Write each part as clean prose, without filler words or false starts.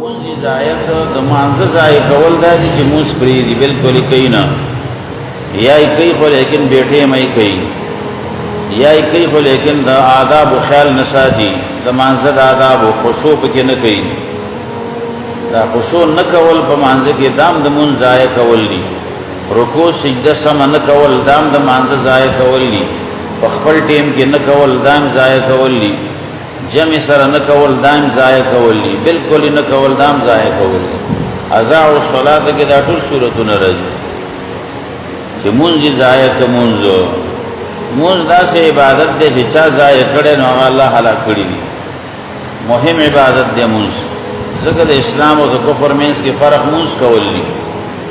مونږ ځایک د مانزه ځای کول دا دي چې موږ پرې دي بالکل کوي نه یا کوي خو لیکن بیٹھے مې کوي یا کوي خو لیکن د آداب او خیال نه ساتي د مانزه د آداب او خشوع پکې نه کوي دا خشوع نه کول په مانزه کې دام د مونږ ځای کول دي رکوع سجده سم نه کول دام د مانزه ځای کول دي په خپل ټیم کې نه کول دام ځای کول دي جمع سره نه کول دام ضایع کول دي بالکل نه کول دام ضایع کول دي اضاع الصلاه کې دا ټول صورتونه راځي چې مونږ ضایع کومونځ مونږ داسې عبادت دی چې چا ضایع کړي نو الله هلاک کړي دي مهم عبادت دی مونږ ځکه د اسلام او د کفر مینس کې فرق مونږ کول دي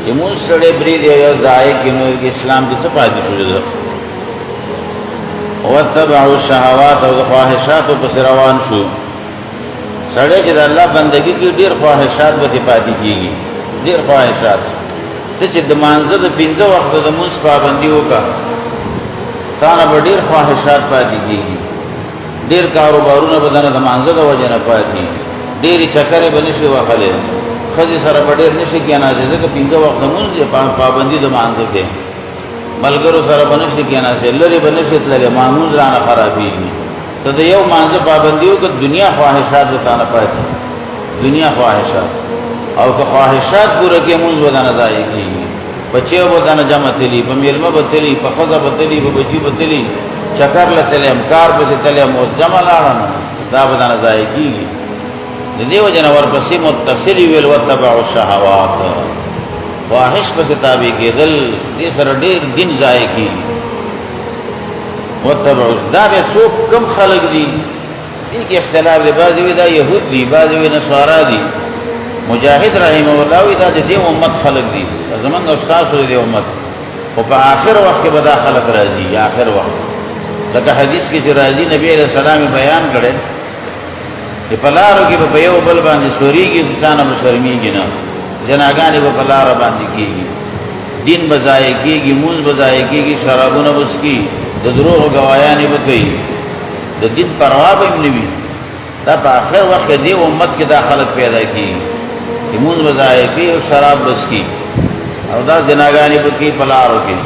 چې مونږ سره بری دی یو ضایع کینو اسلام کې څه پاتې شو واتبعوا الشهوات او خواهشات پس روان شو سړی چې د الله بندگی کې ډیر خواهشات به پاتې کیږي ډیر خواهشات ته چې د مانزه د 15 وخت د مونږ پابندي وکړه تانه به ډیر خواهشات پاتې کیږي ډیر کاروبارونه به د مانزه د وجه نه پاتې ډیر چکرې به نشي واخلې خځې سره به ډیر نشي کېناسي ځکه 15 وخت د مونږ پابندي د مانزه کې ملګرو سره بنشي کېناسي لري بنشي تللی معمول رانه خرابېږي ته د یو مانزه پابندي وکړه دنیا خواهشات به تانه پاتې دنیا خواهشات او که خواهشات پوره کې مونږ به دانه ضایع کېږي بچیو به دانه جمع تلي په میلمه به تلي په ښځه به تلي په بچي به تلي چکر له تللی ام کار پسې تللی ام اوس جمع لاړم دا به دانه ضایع کېږي د دې وجه نه ورپسې متصل ویل واتبعوا الشهوات خواهش پسې تابع کېدل دې سره ډېر دین ضایع کېږي واتبعوا دا بیا څوک کم خلک دي دې کې اختلاف دی بعضې وایي دا یهود دي بعضې وایي نصارا دي مجاهد رحمه الله وایي دا د دې امت خلک دي زمونږ او ستاسو د دې امت خو په آخر وخت کې به دا خلک راځي آخر وخت لکه حدیث کې چې راځي نبي علیه السلام بیان کړی چې په لارو کې به په یو بل باندې سورېږي چا نه به شرمېږي نه جناګانې به په لاره باندې کېږي دین به ضایع کېږي مونځ به ضایع کېږي شرابونه به څکي د دروغو ګوایانې به کوي د دین پروا به هم نه وي دا په آخر وخت کې دې امت کې دا خلک پیدا کېږي چې مونځ به ضایع کوي او شراب به څکي او دا جناګانې به کوي په لارو کې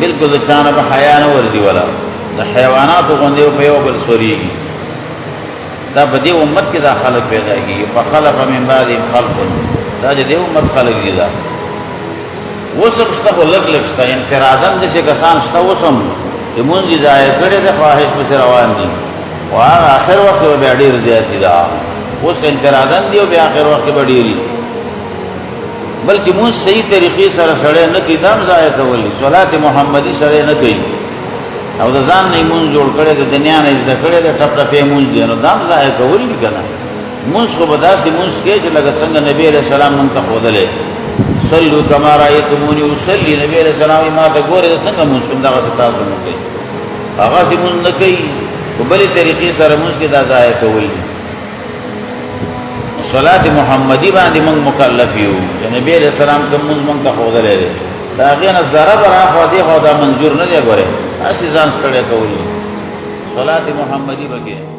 بلکل د چا نه به حیا نه ورځي ولا د حیواناتو غوندې په یو بل سورېږي دا په دې امت کې دا خلک پیدا کېږي فخلف من بعدهم خلف دا دې امت خلق دي دا وسم شته لګ لګ شته انفرادن د څه کسان شته وسم چې مونږ ځای کړي د خواهش په روان دي او اخر وخت به ډیر زیات دي دا اوس انفرادن دی او به اخر وخت به ډیری بلکې مونږ صحیح طریقې سره سره نه کې دام ځای کولی صلات محمدي سره نه کوي او د ځان نه مونږ جوړ کړي د دنیا نه زده کړي د ټپ ټپې مونږ دی نو دام ځای کولی کنه مونږ خو به داسې مونږ کې چې لکه څنګه نبی علیہ السلام مونږ ته ښودلی صلو کما رأیتمونی اصلي نبی علیہ السلام ما ته ګورې څنګه مونږ کوم دغسې تاسو نه کوي هغسې مونږ نه کوي په بلې طریقې سره مونږ کې دا ضایع کول دي صلات محمدي باندې مونږ مکلف یو چې نبی علیہ السلام کوم مونږ مونږ ته ښودلی دی د هغې نه ذره به راخوا دېخوا دا منظور نه دی ګورې هسې ځان ستړی کول دي صلات محمدي به کې